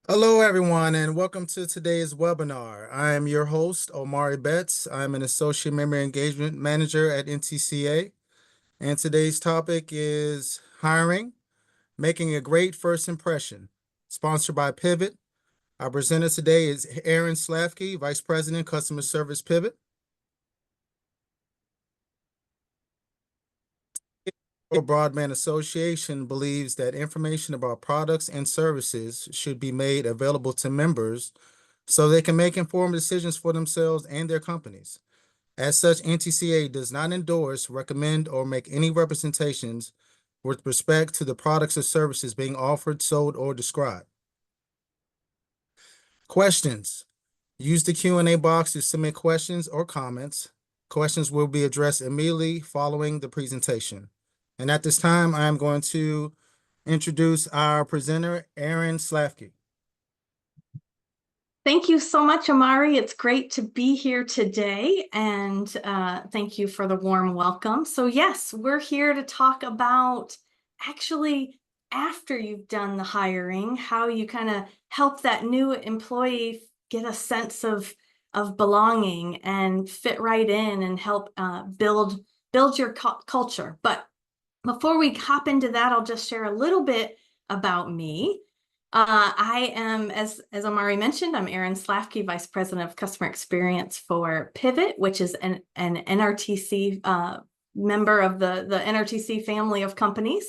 Hello, everyone, and welcome to today's webinar. I am your host, Omari Betts. I'm an Associate Member Engagement Manager at NTCA, and today's topic is hiring, making a great first impression, sponsored by Pivot. Our presenter today is Aaryn Slafky, Vice President, Customer Service Pivot. The Broadband Association believes that information about products and services should be made available to members so they can make informed decisions for themselves and their companies. As such, NTCA does not endorse, recommend, or make any representations with respect to the products or services being offered, sold, or described. Questions. Use the Q&A box to submit questions or comments. Questions will be addressed immediately following the presentation. And at this time, I am going to introduce our presenter, Aaryn Slafky. Thank you so much, Omari. It's great to be here today, and thank you for the warm welcome. So yes, we're here to talk about actually after you've done the hiring, how you kind of help that new employee get a sense of belonging and fit right in and help build your culture. But before we hop into that, I'll just share a little bit about me. I am, as Omari mentioned, I'm Aaryn Slafky, Vice President of Customer Experience for Pivot, which is an NRTC member of the NRTC family of companies.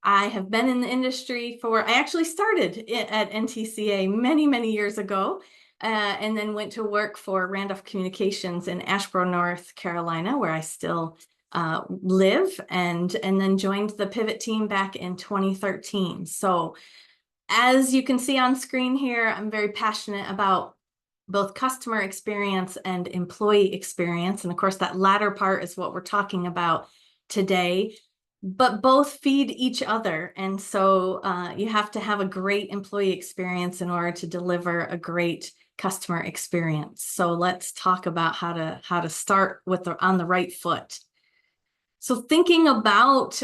I have been in the industry I actually started at NTCA many, many years ago, and then went to work for Randolph Communications in Asheboro, North Carolina, where I still live, and then joined the Pivot team back in 2013. So as you can see on screen here, I'm very passionate about both customer experience and employee experience. And of course, that latter part is what we're talking about today, but both feed each other. And so you have to have a great employee experience in order to deliver a great customer experience. So let's talk about how to start on the right foot. So thinking about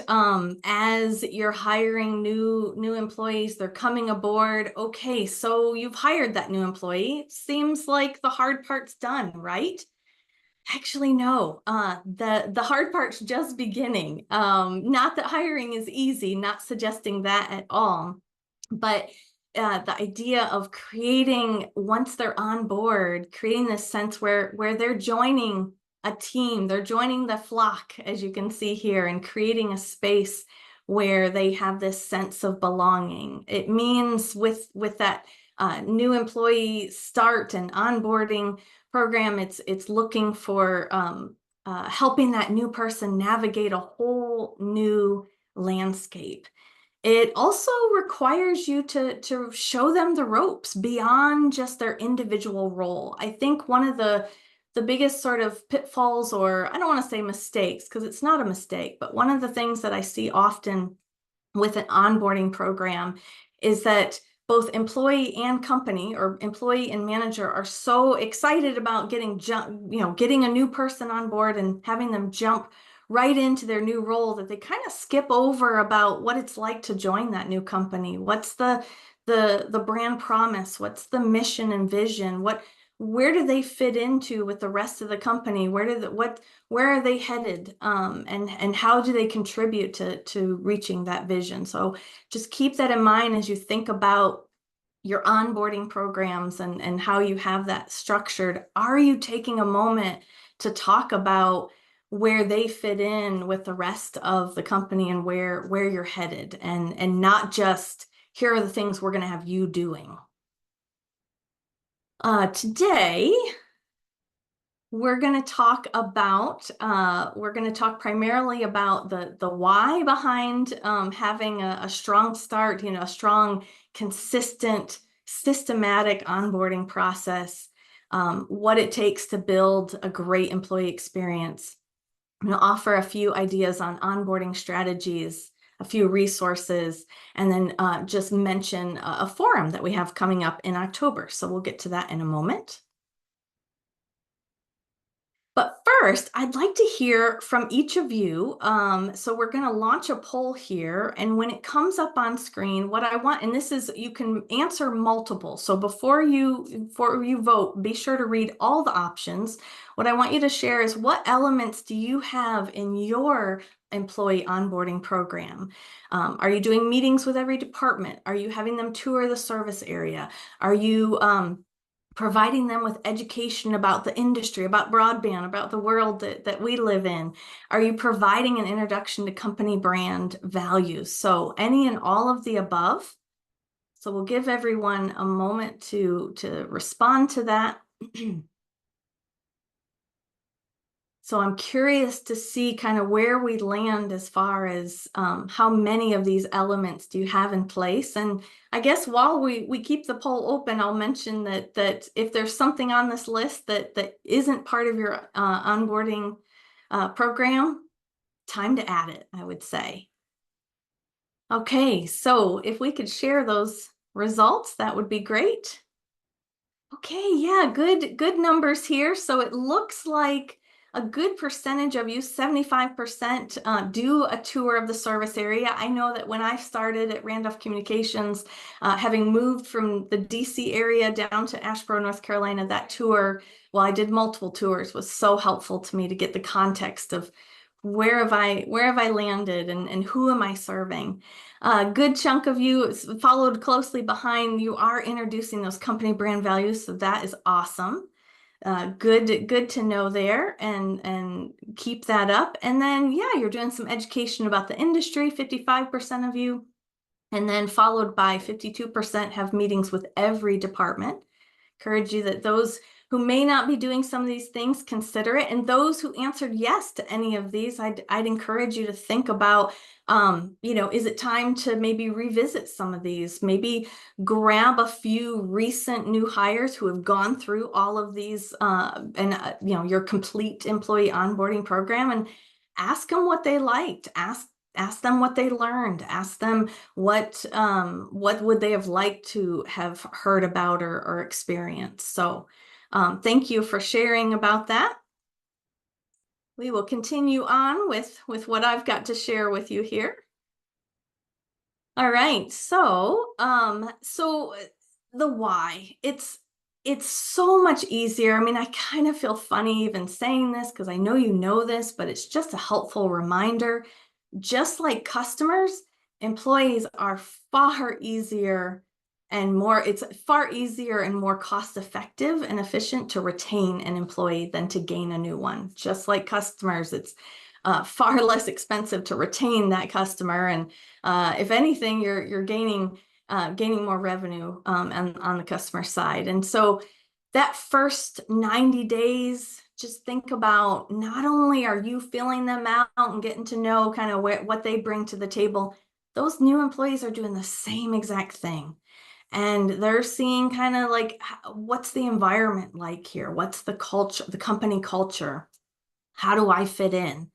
as you're hiring new employees, they're coming aboard. Okay, so you've hired that new employee. Seems like the hard part's done, right? Actually, no. The hard part's just beginning. Not that hiring is easy, not suggesting that at all. But the idea of creating, once they're on board, creating this sense where they're joining a team, they're joining the flock, as you can see here, and creating a space where they have this sense of belonging. It means with that new employee start and onboarding program, it's looking for helping that new person navigate a whole new landscape. It also requires you to show them the ropes beyond just their individual role. I think one of the biggest sort of pitfalls, or I don't want to say mistakes, because it's not a mistake, but one of the things that I see often with an onboarding program is that both employee and company, or employee and manager, are so excited about getting a new person on board and having them jump right into their new role that they kind of skip over about what it's like to join that new company. What's the brand promise? What's the mission and vision? Where do they fit into with the rest of the company? Where are they headed? And how do they contribute to reaching that vision? So just keep that in mind as you think about your onboarding programs and how you have that structured. Are you taking a moment to talk about where they fit in with the rest of the company and where you're headed, and not just, here are the things we're going to have you doing? Today, we're going to talk primarily about the why behind having a strong start, a strong, consistent, systematic onboarding process, what it takes to build a great employee experience. I'm going to offer a few ideas on onboarding strategies, a few resources, and then just mention a forum that we have coming up in October. So we'll get to that in a moment. But first, I'd like to hear from each of you. So we're going to launch a poll here, and when it comes up on screen, what I want, and this is, you can answer multiple. So before you vote, be sure to read all the options. What I want you to share is, what elements do you have in your employee onboarding program? Are you doing meetings with every department? Are you having them tour the service area? Are you providing them with education about the industry, about broadband, about the world that we live in? Are you providing an introduction to company brand values? So any and all of the above. So we'll give everyone a moment to respond to that. So I'm curious to see kind of where we land as far as how many of these elements do you have in place. And I guess while we keep the poll open, I'll mention that if there's something on this list that isn't part of your onboarding program, time to add it, I would say. Okay, so if we could share those results, that would be great. Okay, yeah, good numbers here. So it looks like a good percentage of you, 75%, do a tour of the service area. I know that when I started at Randolph Communications, having moved from the DC area down to Asheboro, North Carolina, that tour, well, I did multiple tours, was so helpful to me to get the context of where have I landed, and who am I serving? A good chunk of you followed closely behind. You are introducing those company brand values, so that is awesome. Good to know there, and keep that up. And then, yeah, you're doing some education about the industry, 55% of you, and then followed by 52% have meetings with every department. Encourage you that those who may not be doing some of these things, consider it. And those who answered yes to any of these, I'd encourage you to think about, is it time to maybe revisit some of these? Maybe grab a few recent new hires who have gone through all of these, your complete employee onboarding program, and ask them what they liked. Ask them what they learned. Ask them what would they have liked to have heard about or experienced. So thank you for sharing about that. We will continue on with what I've got to share with you here. All right, so the why. It's so much easier. I mean, I kind of feel funny even saying this because I know you know this, but it's just a helpful reminder. Just like customers, employees are far easier and more, it's far easier and more cost effective and efficient to retain an employee than to gain a new one. Just like customers, it's far less expensive to retain that customer. And if anything, you're gaining more revenue on the customer side. And so that first 90 days, just think about, not only are you filling them out and getting to know kind of what they bring to the table, those new employees are doing the same exact thing. And they're seeing kind of like, what's the environment like here? What's the culture, the company culture? How do I fit in?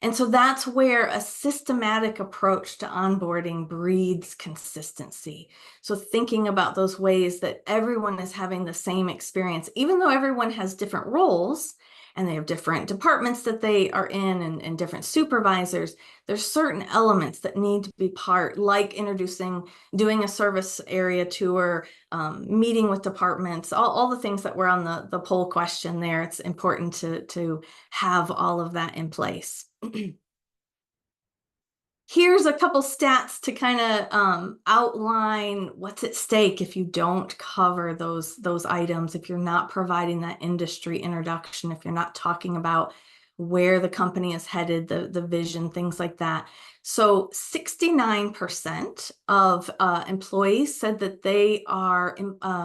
And so that's where a systematic approach to onboarding breeds consistency. So thinking about those ways that everyone is having the same experience, even though everyone has different roles and they have different departments that they are in, and different supervisors, there's certain elements that need to be part, like doing a service area tour, meeting with departments, all the things that were on the poll question there. It's important to have all of that in place. Here's a couple stats to kind of outline what's at stake if you don't cover those items, if you're not providing that industry introduction, if you're not talking about where the company is headed, the vision, things like that. So 69% of employees said that they are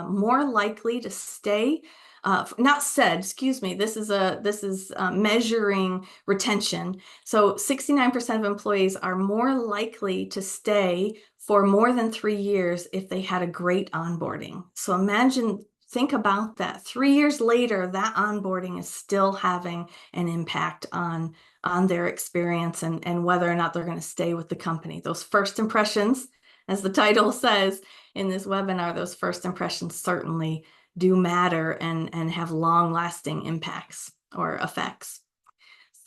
more likely to stay. Excuse me, this is measuring retention. So 69% of employees are more likely to stay for more than 3 years if they had a great onboarding. So think about that. 3 years later, that onboarding is still having an impact on their experience and whether or not they're going to stay with the company. Those first impressions, as the title says in this webinar, those first impressions certainly do matter and have long-lasting impacts or effects.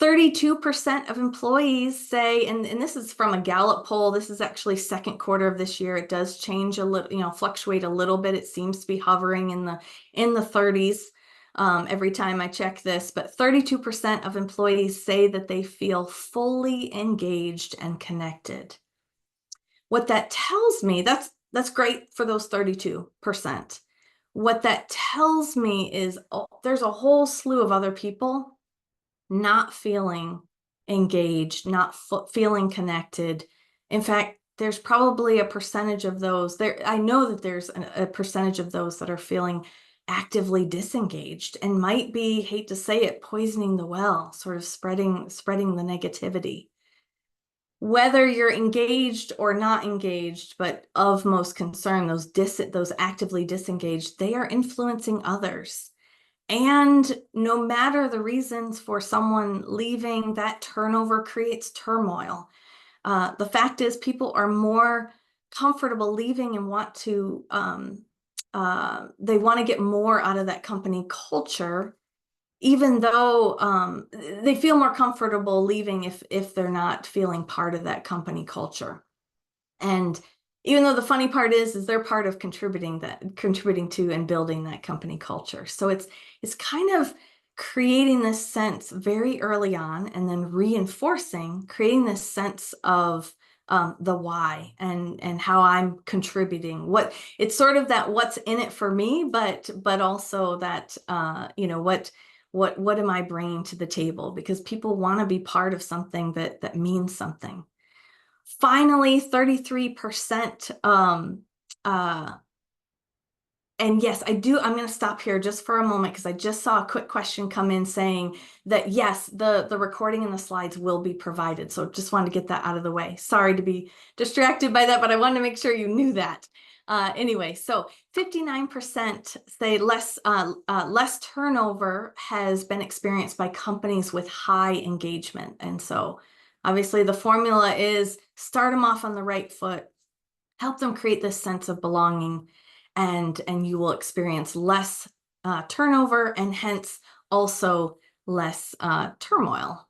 32% of employees say, and this is from a Gallup poll, this is actually second quarter of this year. It does change a little, fluctuate a little bit. It seems to be hovering in the 30s every time I check this, but 32% of employees say that they feel fully engaged and connected. What that tells me, that's great for those 32%. What that tells me is there's a whole slew of other people not feeling engaged, not feeling connected. In fact, there's probably a percentage of those there. I know that there's a percentage of those that are feeling actively disengaged and might be, hate to say it, poisoning the well, sort of spreading the negativity. Whether you're engaged or not engaged, but of most concern, those actively disengaged, they are influencing others. And no matter the reasons for someone leaving, that turnover creates turmoil. The fact is, people are more comfortable leaving and they want to get more out of that company culture, even though they feel more comfortable leaving if they're not feeling part of that company culture. And even though the funny part is they're part of contributing to and building that company culture. So it's kind of creating this sense very early on and then creating this sense of the why and how I'm contributing. It's sort of that what's in it for me, but also that what am I bringing to the table? Because people want to be part of something that means something. Finally, 33%. And yes, I'm going to stop here just for a moment because I just saw a quick question come in saying that yes, the recording and the slides will be provided. So just wanted to get that out of the way. Sorry to be distracted by that, but I wanted to make sure you knew that. Anyway, so 59% say less turnover has been experienced by companies with high engagement. And so obviously the formula is start them off on the right foot, help them create this sense of belonging, and you will experience less turnover and hence also less turmoil.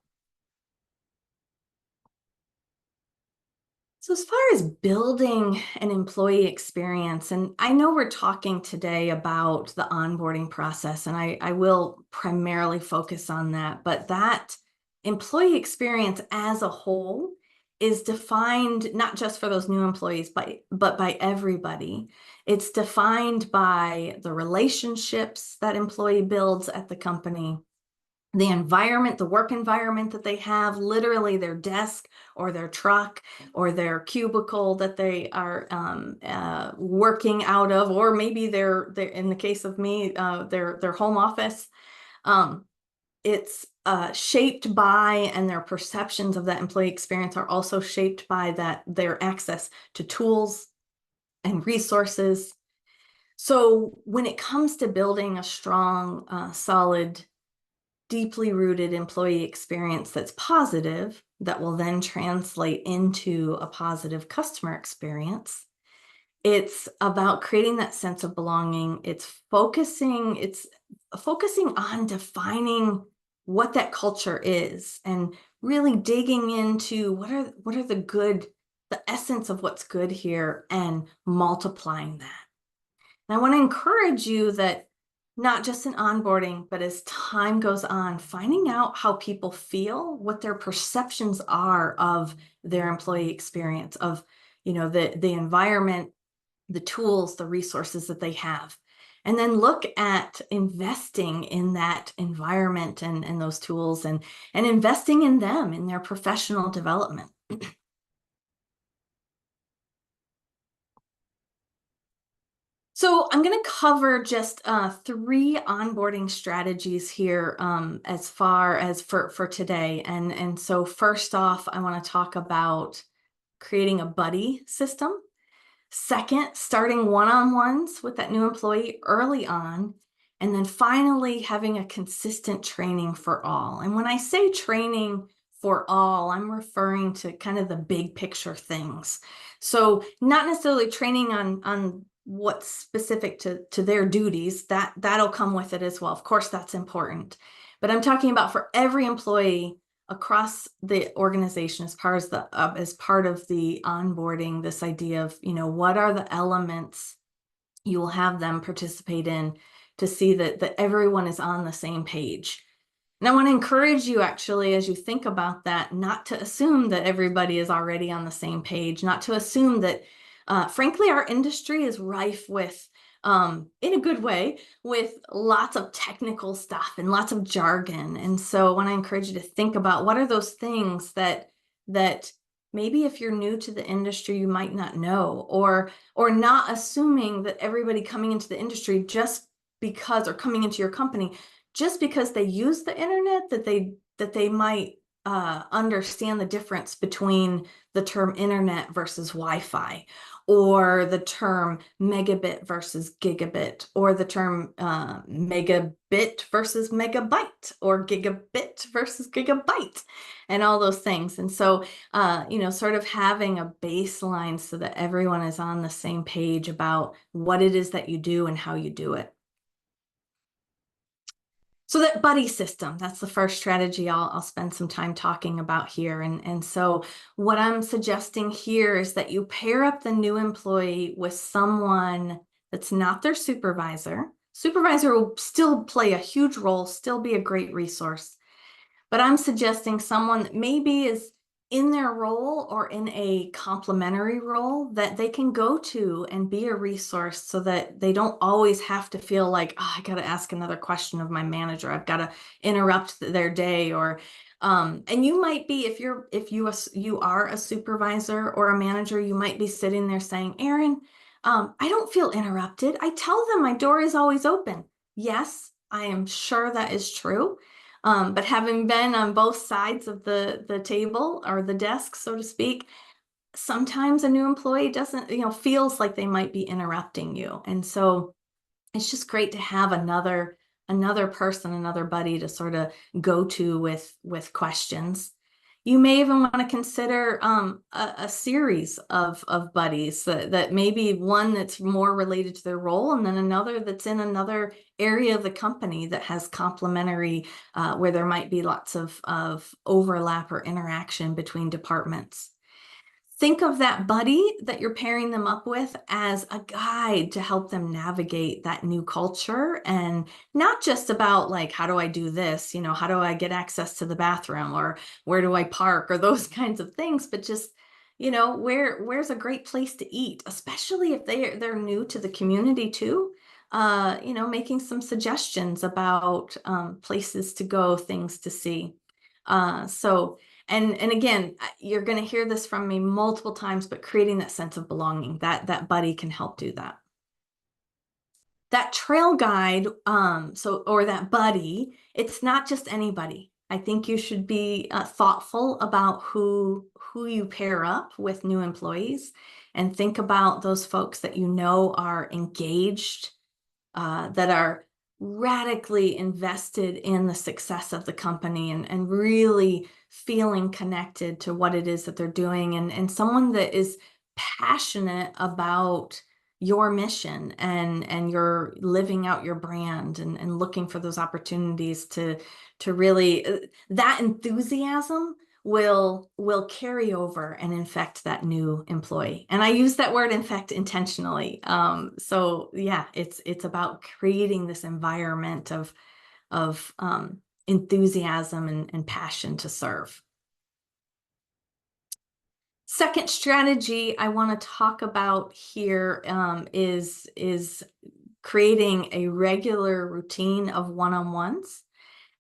So as far as building an employee experience, and I know we're talking today about the onboarding process, and I will primarily focus on that, but that employee experience as a whole is defined not just for those new employees, but by everybody. It's defined by the relationships that employee builds at the company, the environment, the work environment that they have, literally their desk or their truck or their cubicle that they are working out of, or maybe they're in the case of me, their home office. It's shaped by, and their perceptions of that employee experience are also shaped by their access to tools and resources. So when it comes to building a strong, solid, deeply rooted employee experience that's positive, that will then translate into a positive customer experience, it's about creating that sense of belonging. It's focusing on defining what that culture is and really digging into what are the essence of what's good here and multiplying that. And I want to encourage you that not just in onboarding, but as time goes on, finding out how people feel, what their perceptions are of their employee experience, of the environment, the tools, the resources that they have. And then look at investing in that environment and those tools and investing in them, in their professional development. So I'm going to cover just 3 onboarding strategies here as far as for today. And so first off, I want to talk about creating a buddy system. Second, starting one-on-ones with that new employee early on. And then finally, having a consistent training for all. And when I say training for all, I'm referring to kind of the big picture things. So not necessarily training on what's specific to their duties, that'll come with it as well. Of course, that's important. But I'm talking about for every employee, across the organization as part of the onboarding, this idea of, what are the elements you will have them participate in to see that everyone is on the same page. And I want to encourage you, actually, as you think about that, not to assume that everybody is already on the same page, not to assume that, frankly, our industry is rife with, in a good way, with lots of technical stuff and lots of jargon. And so I want to encourage you to think about what are those things that maybe if you're new to the industry, you might not know, or not assuming that everybody coming into the industry just because, or coming into your company, just because they use the internet, that they might understand the difference between the term internet versus Wi-Fi, or the term megabit versus gigabit, or the term megabit versus megabyte, or gigabit versus gigabyte, and all those things. And so, sort of having a baseline so that everyone is on the same page about what it is that you do and how you do it. So that buddy system, that's the first strategy I'll spend some time talking about here. And so what I'm suggesting here is that you pair up the new employee with someone that's not their supervisor. Supervisor will still play a huge role, still be a great resource. But I'm suggesting someone that maybe is in their role or in a complementary role that they can go to and be a resource, so that they don't always have to feel like, oh, I got to ask another question of my manager. I've got to interrupt their day. Or and you might be, if you are a supervisor or a manager, you might be sitting there saying, Aaryn, I don't feel interrupted. I tell them my door is always open. Yes, I am sure that is true. But having been on both sides of the table, or the desk, so to speak, sometimes a new employee doesn't, feels like they might be interrupting you. And so it's just great to have another person, another buddy to sort of go to with questions. You may even want to consider a series of buddies, that maybe one that's more related to their role, and then another that's in another area of the company that has complementary, where there might be lots of overlap or interaction between departments. Think of that buddy that you're pairing them up with as a guide to help them navigate that new culture, and not just about like, how do I do this? How do I get access to the bathroom, or where do I park, or those kinds of things, but just, where's a great place to eat, especially if they're new to the community too. Making some suggestions about places to go, things to see. And again, you're going to hear this from me multiple times, but creating that sense of belonging, that buddy can help do that. That trail guide, or that buddy, it's not just anybody. I think you should be thoughtful about who you pair up with new employees, and think about those folks that are engaged, that are radically invested in the success of the company, and really feeling connected to what it is that they're doing, and someone that is passionate about your mission, and you're living out your brand, and looking for those opportunities to really, that enthusiasm will carry over and infect that new employee. And I use that word infect intentionally. So yeah, it's about creating this environment of enthusiasm and passion to serve. Second strategy I want to talk about here is creating a regular routine of one-on-ones,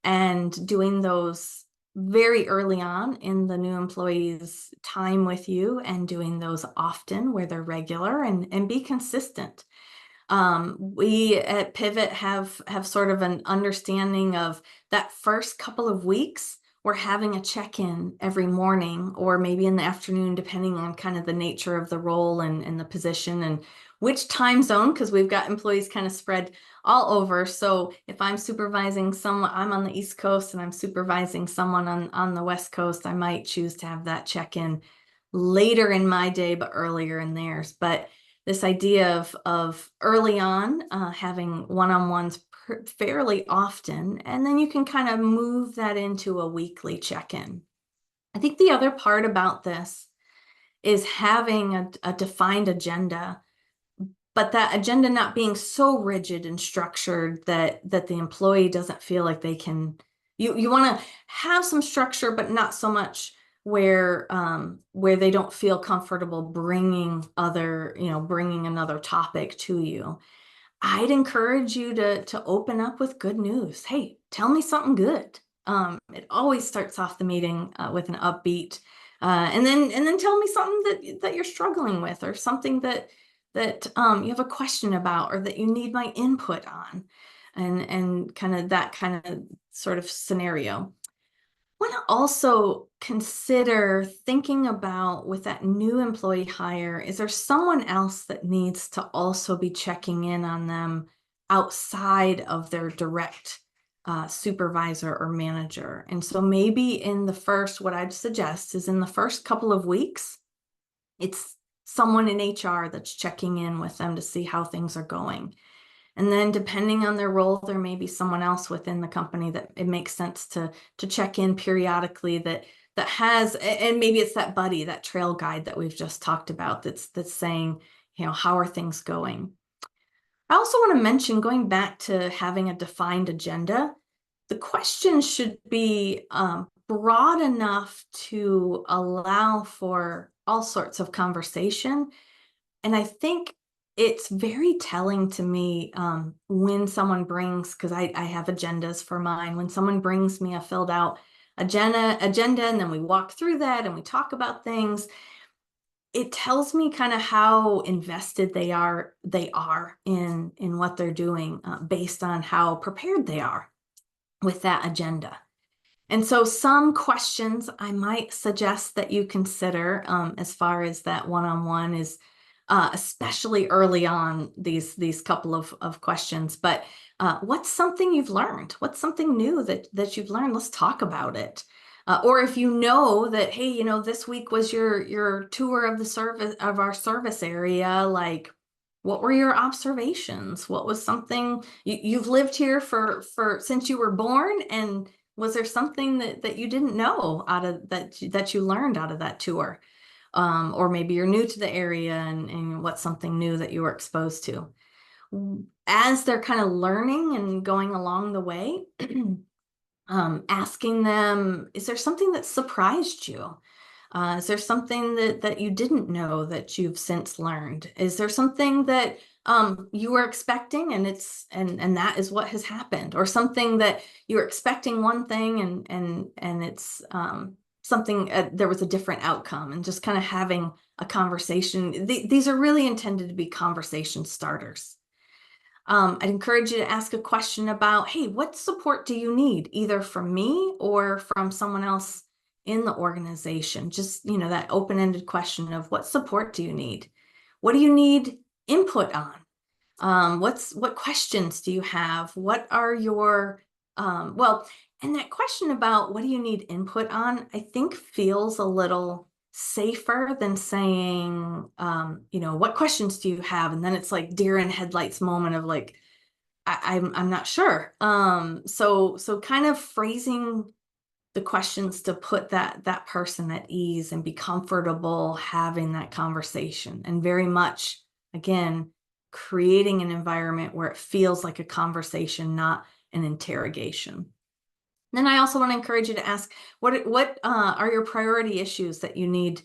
and doing those very early on in the new employee's time with you, and doing those often where they're regular, and be consistent. We at Pivot have sort of an understanding of that first couple of weeks. We're having a check-in every morning, or maybe in the afternoon, depending on kind of the nature of the role and the position and which time zone, because we've got employees kind of spread all over. So if I'm supervising someone, I'm on the East Coast, and I'm supervising someone on the West Coast, I might choose to have that check-in later in my day, but earlier in theirs. But this idea of early on having one-on-ones fairly often, and then you can kind of move that into a weekly check-in. I think the other part about this is having a defined agenda, but that agenda not being so rigid and structured that the employee doesn't feel like they can. You want to have some structure, but not so much where they don't feel comfortable bringing another topic to you. I'd encourage you to open up with good news. Hey, tell me something good. It always starts off the meeting with an upbeat, and then tell me something that you're struggling with, or something that you have a question about, or that you need my input on, and kind of that kind of sort of scenario. Want to also consider thinking about, with that new employee hire, is there someone else that needs to also be checking in on them outside of their direct supervisor or manager? And so maybe what I'd suggest is in the first couple of weeks, it's someone in HR that's checking in with them to see how things are going. And then depending on their role, there may be someone else within the company that it makes sense to check in periodically, that has, and maybe it's that buddy, that trail guide that we've just talked about, that's saying, how are things going? I also want to mention, going back to having a defined agenda, the question should be broad enough to allow for all sorts of conversation. And I think it's very telling to me when someone brings, because I have agendas for mine, when someone brings me a filled out agenda, and then we walk through that and we talk about things, it tells me kind of how invested they are in what they're doing, based on how prepared they are with that agenda. And so some questions I might suggest that you consider, as far as that one-on-one is, especially early on, these couple of questions. But what's something you've learned? What's something new that you've learned? Let's talk about it. Or if you know that, hey, this week was your tour of our service area, like, what were your observations? What was something you've lived here for since you were born, and was there something that you didn't know out of that you learned out of that tour? Or maybe you're new to the area, and what's something new that you were exposed to? As they're kind of learning and going along the way, asking them, is there something that surprised you? Is there something that you didn't know that you've since learned? Is there something that you were expecting, and that is what has happened? Or something that you were expecting one thing, and it's something, there was a different outcome, and just kind of having a conversation. These are really intended to be conversation starters. I'd encourage you to ask a question about, hey, what support do you need, either from me or from someone else in the organization? Just, that open-ended question of, what support do you need? What do you need input on? What questions do you have? What are your, and that question about what do you need input on, I think feels a little safer than saying, what questions do you have? And then it's like deer in headlights moment of like, I'm not sure. So kind of phrasing the questions to put that person at ease and be comfortable having that conversation, and very much, again, creating an environment where it feels like a conversation, not an interrogation. Then I also want to encourage you to ask, what are your priority issues that you need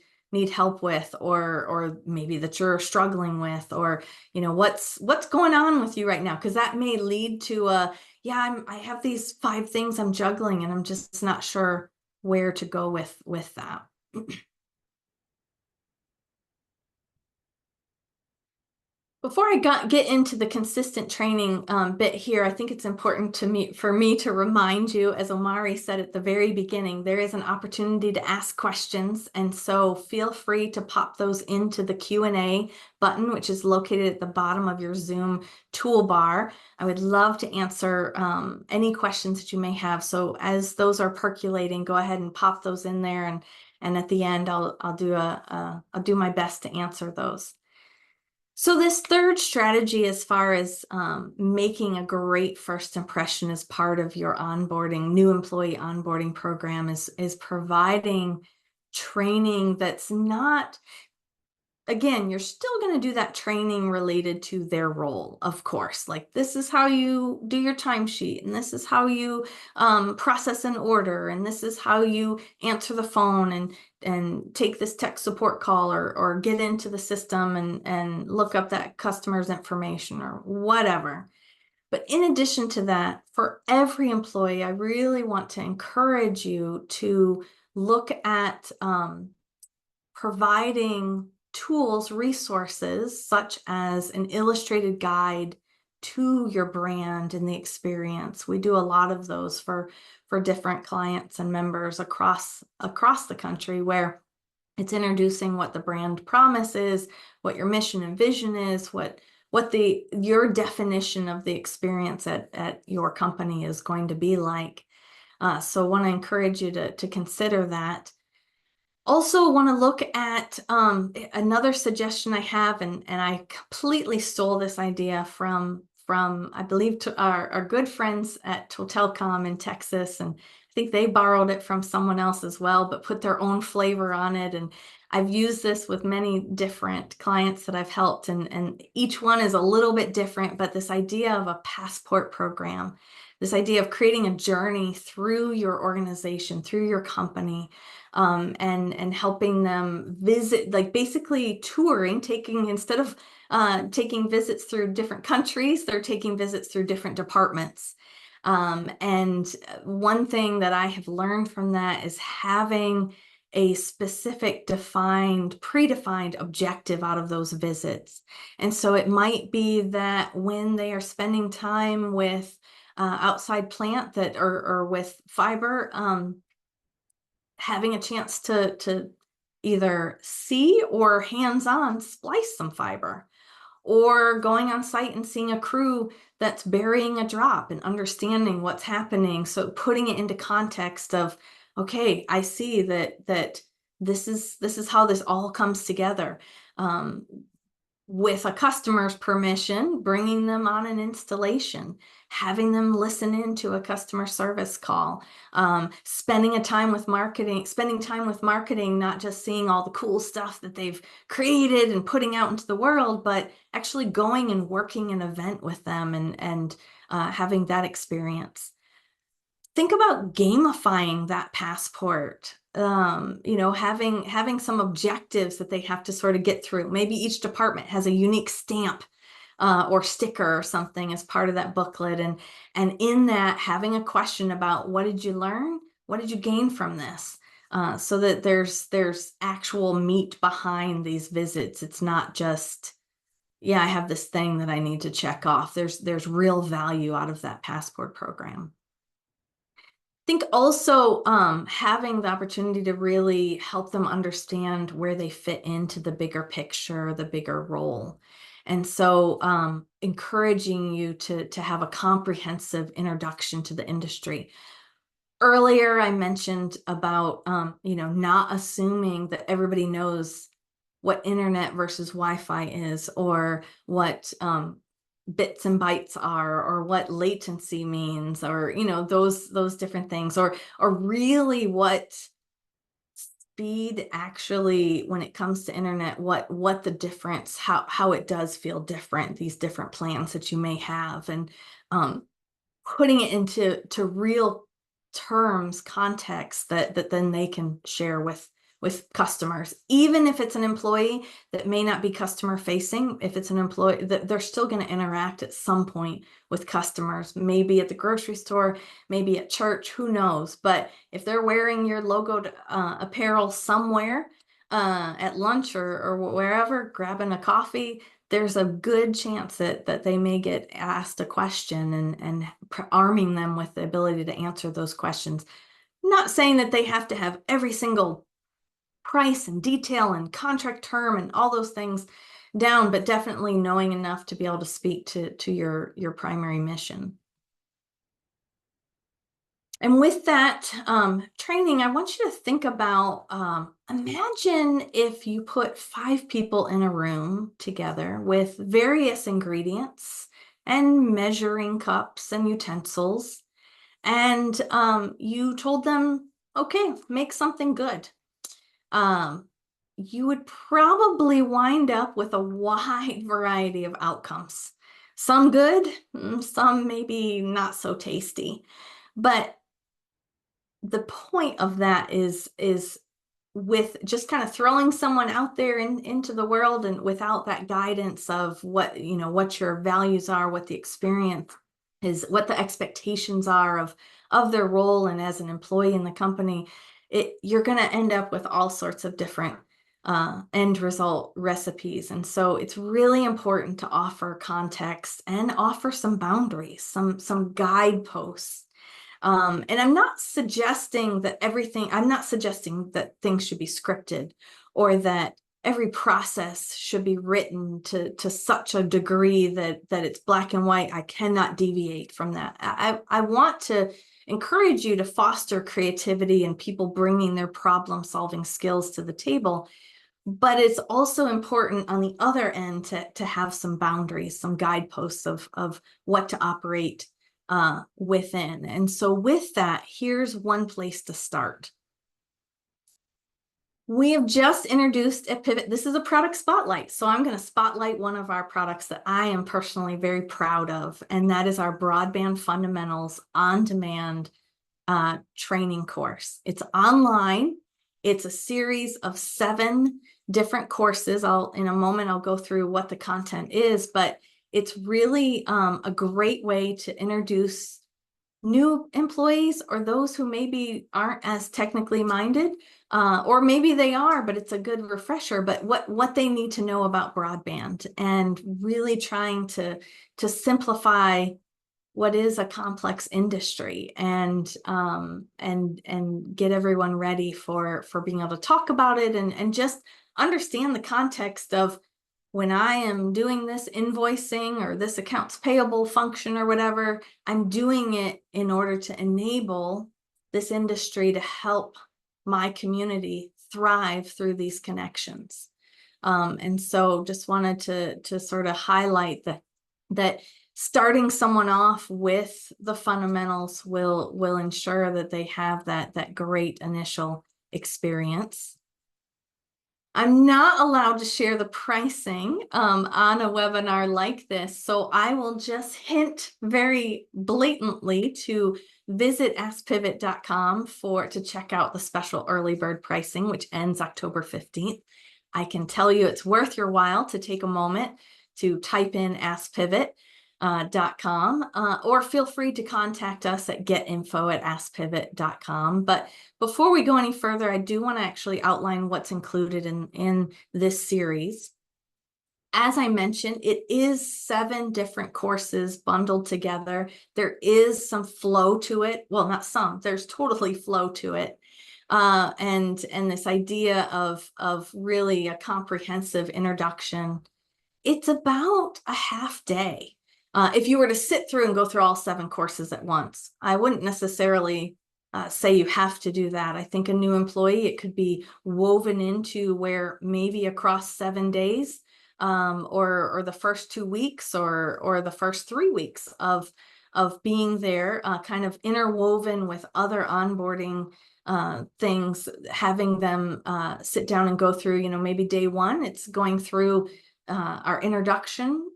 help with, or maybe that you're struggling with, or what's going on with you right now? Because that may lead to I have these 5 things I'm juggling, and I'm just not sure where to go with that. Before I get into the consistent training bit here, I think it's important for me to remind you, as Omari said at the very beginning, there is an opportunity to ask questions, and so feel free to pop those into the Q&A button, which is located at the bottom of your Zoom toolbar. I would love to answer any questions that you may have. So as those are percolating, go ahead and pop those in there, and at the end, I'll do my best to answer those. So this third strategy, as far as making a great first impression as part of your onboarding, new employee onboarding program, is providing training that's not, again, you're still going to do that training related to their role, of course. Like, this is how you do your timesheet, and this is how you process an order, and this is how you answer the phone and take this tech support call, or get into the system and look up that customer's information or whatever. But in addition to that, for every employee, I really want to encourage you to look at providing tools, resources, such as an illustrated guide to your brand and the experience. We do a lot of those for different clients and members across the country, where it's introducing what the brand promise is, what your mission and vision is, what your definition of the experience at your company is going to be like. So I want to encourage you to consider that. Also want to look at another suggestion I have, and I completely stole this idea from I believe our good friends at Totelcom in Texas, and I think they borrowed it from someone else as well, but put their own flavor on it. And I've used this with many different clients that I've helped, and each one is a little bit different, but this idea of a passport program, this idea of creating a journey through your organization, through your company, and helping them visit, like basically touring, instead of taking visits through different countries, they're taking visits through different departments. And one thing that I have learned from that is having a specific predefined objective out of those visits. And so it might be that when they are spending time with outside plant or with fiber, having a chance to either see or hands-on splice some fiber, or going on site and seeing a crew that's burying a drop and understanding what's happening. So putting it into context of, okay, I see that this is how this all comes together. With a customer's permission, bringing them on an installation, having them listen in to a customer service call, spending time with marketing, not just seeing all the cool stuff that they've created and putting out into the world, but actually going and working an event with them and having that experience. Think about gamifying that passport. Having some objectives that they have to sort of get through. Maybe each department has a unique stamp or sticker or something as part of that booklet, and in that, having a question about, what did you learn? What did you gain from this? So that there's actual meat behind these visits. It's not just, yeah, I have this thing that I need to check off. There's real value out of that passport program. Think also having the opportunity to really help them understand where they fit into the bigger picture, the bigger role. And so encouraging you to have a comprehensive introduction to the industry. Earlier, I mentioned about not assuming that everybody knows what internet versus Wi-Fi is, or what bits and bytes are, or what latency means, or those different things, or really what speed actually, when it comes to internet, what the difference, how it does feel different, these different plans that you may have, and putting it into real terms, context that then they can share with customers. Even if it's an employee that may not be customer facing, if it's an employee that they're still going to interact at some point with customers, maybe at the grocery store, maybe at church, who knows. But if they're wearing your logoed apparel somewhere at lunch or wherever, grabbing a coffee, there's a good chance that they may get asked a question, and arming them with the ability to answer those questions. Not saying that they have to have every single price and detail and contract term and all those things down, but definitely knowing enough to be able to speak to your primary mission. And with that training, I want you to think about, imagine if you put 5 people in a room together with various ingredients and measuring cups and utensils, and you told them, okay, make something good. You would probably wind up with a wide variety of outcomes. Some good, some maybe not so tasty. But the point of that is with just kind of throwing someone out there into the world, and without that guidance of what, what your values are, what the experience is, what the expectations are of their role and as an employee in the company, you're going to end up with all sorts of different end result recipes. And so it's really important to offer context and offer some boundaries, some guideposts. And I'm not suggesting that things should be scripted, or that every process should be written to such a degree that it's black and white. I cannot deviate from that. I want to encourage you to foster creativity and people bringing their problem solving skills to the table. But it's also important on the other end to have some boundaries, some guideposts of what to operate within. And so with that, here's one place to start. We have just introduced a pivot. This is a product spotlight. So I'm going to spotlight one of our products that I am personally very proud of, and that is our Broadband Fundamentals on-demand training course. It's online. It's a series of 7 different courses. In a moment, I'll go through what the content is, but it's really a great way to introduce new employees, or those who maybe aren't as technically minded, or maybe they are, but it's a good refresher, but what they need to know about broadband, and really trying to simplify what is a complex industry, and get everyone ready for being able to talk about it, and just understand the context of, when I am doing this invoicing or this accounts payable function or whatever, I'm doing it in order to enable this industry to help my community thrive through these connections. And so just wanted to sort of highlight that starting someone off with the fundamentals will ensure that they have that great initial experience. I'm not allowed to share the pricing on a webinar like this, so I will just hint very blatantly to visit askpivot.com to check out the special early bird pricing, which ends October 15th. I can tell you it's worth your while to take a moment to type in askpivot.com, or feel free to contact us at getinfo@askpivot.com. But before we go any further, I do want to actually outline what's included in this series. As I mentioned, it is 7 different courses bundled together. There is some flow to it. Well, not some, there's totally flow to it. And this idea of really a comprehensive introduction. It's about a half day. If you were to sit through and go through all 7 courses at once, I wouldn't necessarily say you have to do that. I think a new employee, it could be woven into where maybe across 7 days, or the first 2 weeks, or the first 3 weeks of being there, kind of interwoven with other onboarding things, having them sit down and go through, maybe day 1, it's going through our introduction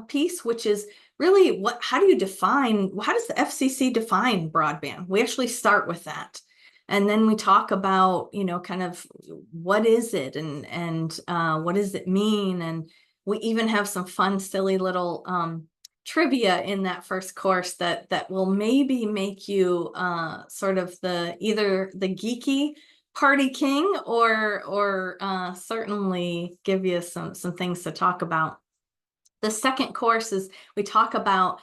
piece, which is really how does the FCC define broadband? We actually start with that. And then we talk about, kind of what is it, and what does it mean? And we even have some fun, silly little trivia in that first course that will maybe make you sort of either the geeky party king, or certainly give you some things to talk about. The second course is we talk about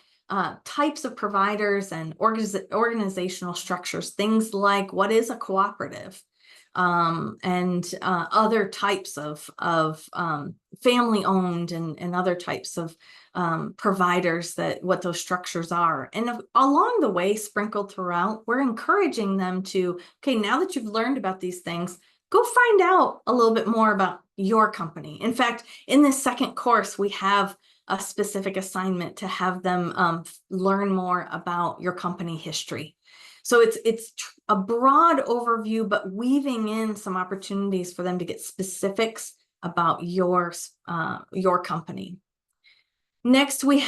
types of providers and organizational structures, things like, what is a cooperative? and other types of family owned and other types of providers, that what those structures are. And along the way, sprinkled throughout, we're encouraging them to, okay, now that you've learned about these things, go find out a little bit more about your company. In fact, in this second course, we have a specific assignment to have them learn more about your company history. So it's a broad overview, but weaving in some opportunities for them to get specifics about your company. Next, we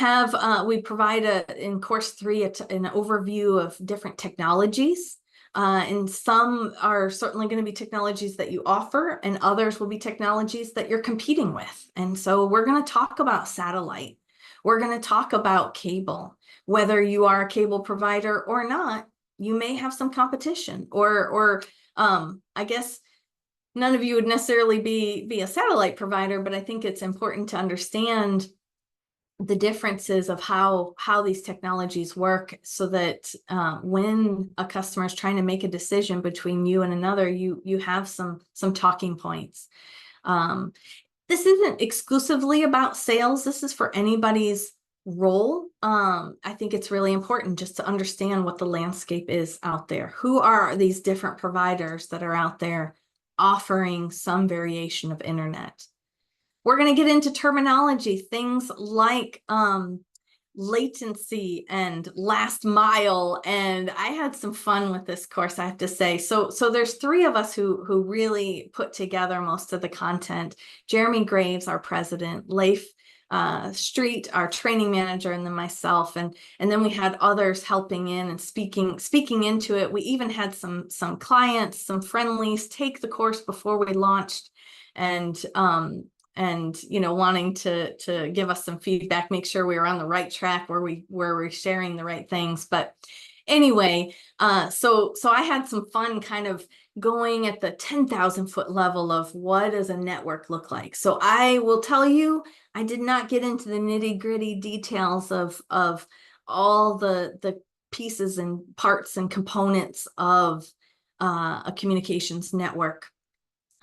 provide in course 3 an overview of different technologies. And some are certainly going to be technologies that you offer, and others will be technologies that you're competing with. And so we're going to talk about satellite. We're going to talk about cable. Whether you are a cable provider or not, you may have some competition, or I guess none of you would necessarily be a satellite provider, but I think it's important to understand the differences of how these technologies work, so that when a customer is trying to make a decision between you and another, you have some talking points. This isn't exclusively about sales. This is for anybody's role. I think it's really important just to understand what the landscape is out there. Who are these different providers that are out there offering some variation of internet? We're going to get into terminology, things like latency and last mile. And I had some fun with this course, I have to say. So there's 3 of us who really put together most of the content. Jeremy Graves, our president, Leif Street, our training manager, and then myself. And then we had others helping in and speaking into it. We even had some clients, some friendlies take the course before we launched, and wanting to give us some feedback, make sure we were on the right track, where we're sharing the right things. But anyway, so I had some fun kind of going at the 10,000 foot level of what does a network look like. So I will tell you, I did not get into the nitty gritty details of all the pieces and parts and components of a communications network.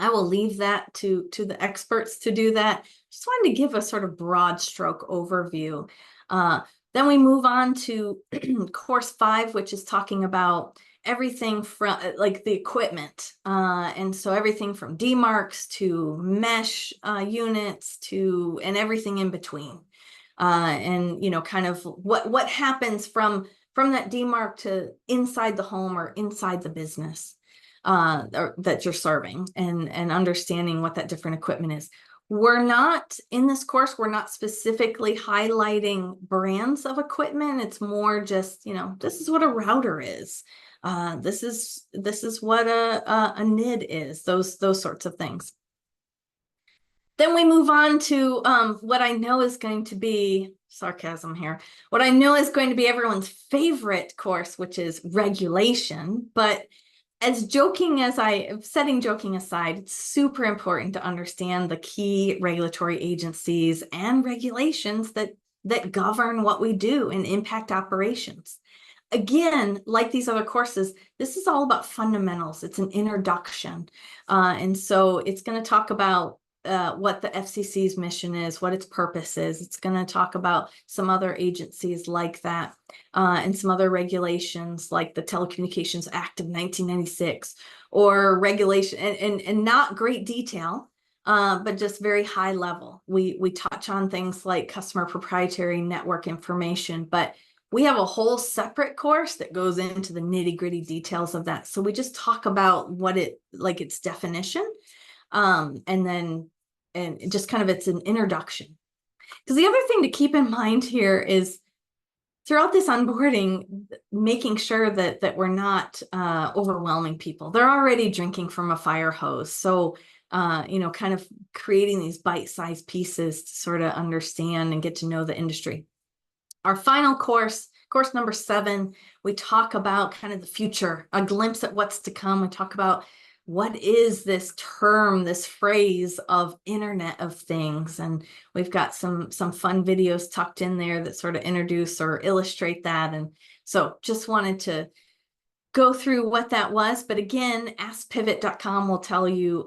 I will leave that to the experts to do that. Just wanted to give a sort of broad stroke overview. Then we move on to course 5, which is talking about everything from like the equipment. And so everything from demarcs to mesh units and everything in between. And kind of what happens from that demarc to inside the home or inside the business that you're serving, and understanding what that different equipment is. We're not, in this course, we're not specifically highlighting brands of equipment. It's more just, this is what a router is. This is what a NID is, those sorts of things. Then we move on to what I know is going to be, sarcasm here, what I know is going to be everyone's favorite course, which is regulation. But setting joking aside, it's super important to understand the key regulatory agencies and regulations that govern what we do and impact operations. Again, like these other courses, this is all about fundamentals. It's an introduction. And so it's going to talk about what the FCC's mission is, what its purpose is. It's going to talk about some other agencies like that, and some other regulations like the Telecommunications Act of 1996, or regulation, and not great detail, but just very high level. We touch on things like customer proprietary network information, but we have a whole separate course that goes into the nitty-gritty details of that. So we just talk about its definition, and just kind of it's an introduction. Because the other thing to keep in mind here is throughout this onboarding, making sure that we're not overwhelming people. They're already drinking from a fire hose. So, kind of creating these bite-sized pieces to sort of understand and get to know the industry. Our final course number 7, we talk about kind of the future, a glimpse at what's to come. We talk about what is this term, this phrase of Internet of Things. And we've got some fun videos tucked in there that sort of introduce or illustrate that. And so just wanted to go through what that was. But again, askpivot.com will tell you,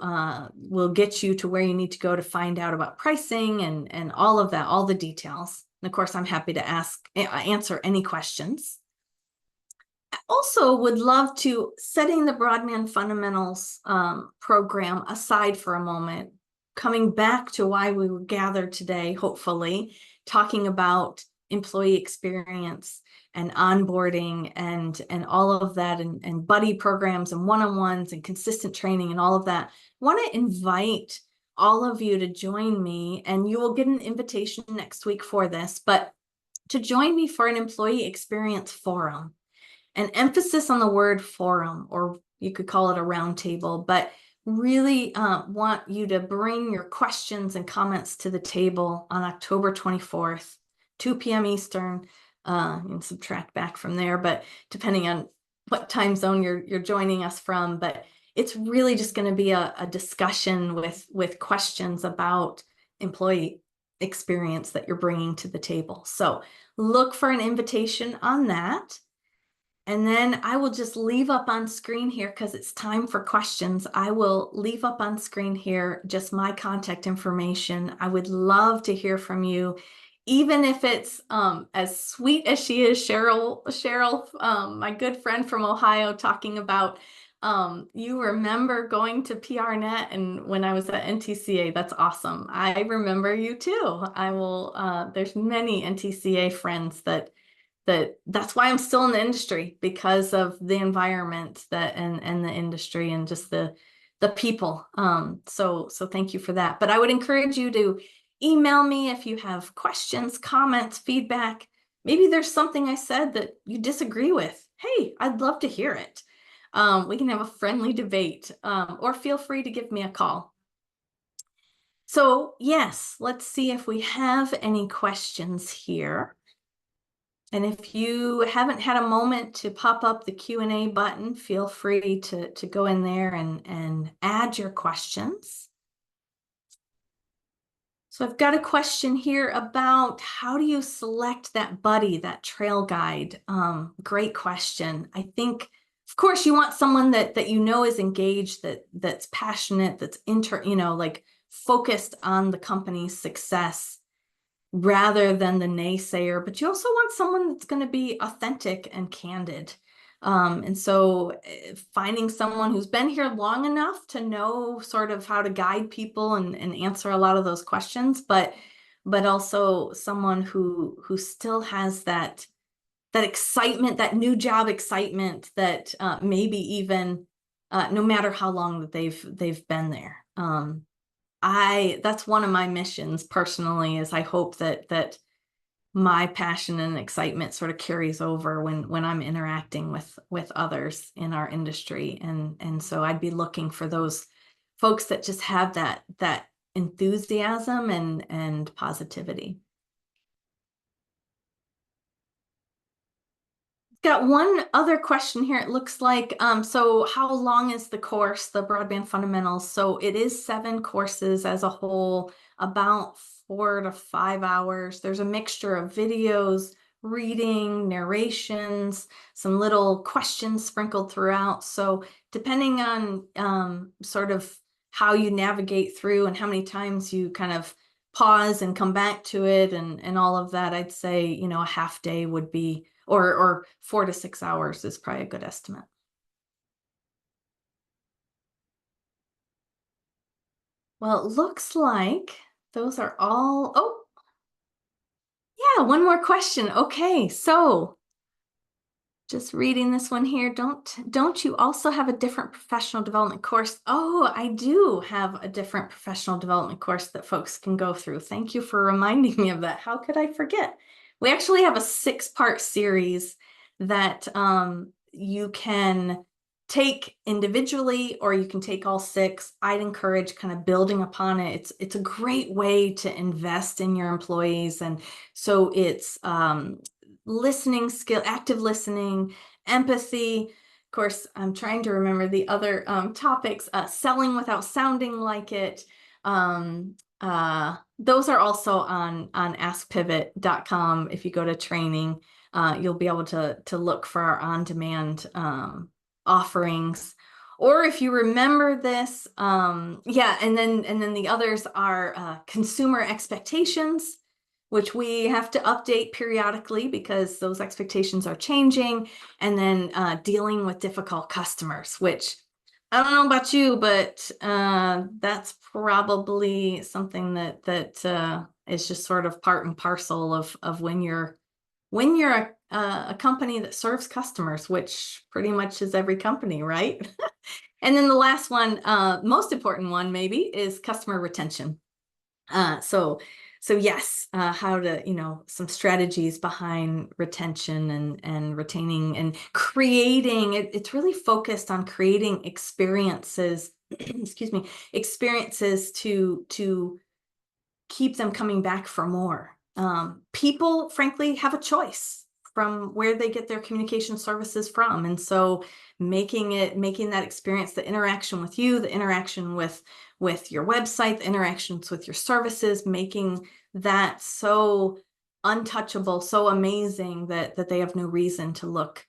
will get you to where you need to go to find out about pricing and all of that, all the details. And of course, I'm happy to answer any questions. I also would love to, setting the Broadband Fundamentals program aside for a moment, coming back to why we were gathered today, hopefully, talking about employee experience and onboarding and all of that, and buddy programs and one-on-ones and consistent training and all of that. I want to invite all of you to join me, and you will get an invitation next week for this, but to join me for an employee experience forum. An emphasis on the word forum, or you could call it a roundtable, but really want you to bring your questions and comments to the table on October 24th, 2 p.m. Eastern. You can subtract back from there, but depending on what time zone you're joining us from, but it's really just going to be a discussion with questions about employee experience that you're bringing to the table. So look for an invitation on that. And then I will just leave up on screen here, because it's time for questions. I will leave up on screen here just my contact information. I would love to hear from you, even if it's as sweet as she is, Cheryl, my good friend from Ohio, talking about you remember going to PRNet and when I was at NTCA. That's awesome. I remember you too. I will, there's many NTCA friends that's why I'm still in the industry, because of the environment and the industry and just the people. So thank you for that. But I would encourage you to email me if you have questions, comments, feedback. Maybe there's something I said that you disagree with. Hey, I'd love to hear it. We can have a friendly debate, or feel free to give me a call. So yes, let's see if we have any questions here. And if you haven't had a moment to pop up the Q&A button, feel free to go in there and add your questions. So I've got a question here about how do you select that buddy, that trail guide? Great question. I think, of course, you want someone that you know is engaged, that's passionate, that's like focused on the company's success, rather than the naysayer. But you also want someone that's going to be authentic and candid. And so finding someone who's been here long enough to know sort of how to guide people and answer a lot of those questions, but also someone who still has that excitement, that new job excitement, that maybe even no matter how long that they've been there. That's one of my missions personally, is I hope that my passion and excitement sort of carries over when I'm interacting with others in our industry. And so I'd be looking for those folks that just have that enthusiasm and positivity. Got one other question here. It looks like, so how long is the course, the Broadband Fundamentals? So it is 7 courses as a whole, about 4 to 5 hours. There's a mixture of videos, reading, narrations, some little questions sprinkled throughout. So depending on sort of how you navigate through and how many times you kind of pause and come back to it and all of that, I'd say, a half day would be, or 4 to 6 hours is probably a good estimate. Well, it looks like those are all. Oh, yeah, one more question. Okay, so just reading this one here. Don't you also have a different professional development course? Oh, I do have a different professional development course that folks can go through. Thank you for reminding me of that. How could I forget? We actually have a 6-part series that you can take individually, or you can take all 6. I'd encourage kind of building upon it. It's a great way to invest in your employees. And so it's listening skill, active listening, empathy. Of course, I'm trying to remember the other topics, selling without sounding like it. Those are also on askpivot.com. If you go to training, you'll be able to look for our on-demand offerings. Or if you remember this, yeah, and then the others are consumer expectations, which we have to update periodically because those expectations are changing, and then dealing with difficult customers, which I don't know about you, but that's probably something that is just sort of part and parcel of when you're a company that serves customers, which pretty much is every company, right? And then the last one, most important one maybe, is customer retention. So yes, how to, some strategies behind retention and retaining and creating it. It's really focused on creating experiences, excuse me, experiences to keep them coming back for more. People, frankly, have a choice from where they get their communication services from. And so making that experience, the interaction with you, the interaction with your website, the interactions with your services, making that so untouchable, so amazing that they have no reason to look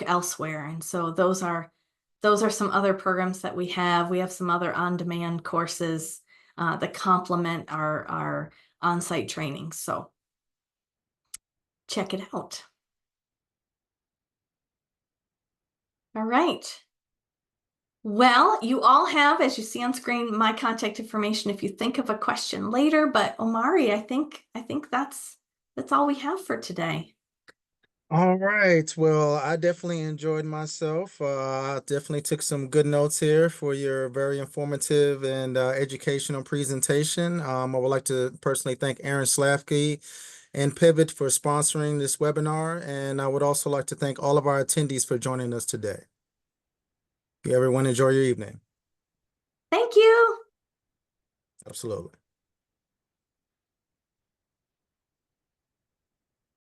elsewhere. And so those are some other programs that we have. We have some other on-demand courses that complement our on-site training. So check it out. All right. Well, you all have, as you see on screen, my contact information if you think of a question later. But Omari, I think that's all we have for today. All right. Well, I definitely enjoyed myself. I definitely took some good notes here for your very informative and educational presentation. I would like to personally thank Aaryn Slafky and Pivot for sponsoring this webinar. And I would also like to thank all of our attendees for joining us today. Everyone enjoy your evening. Thank you. Absolutely.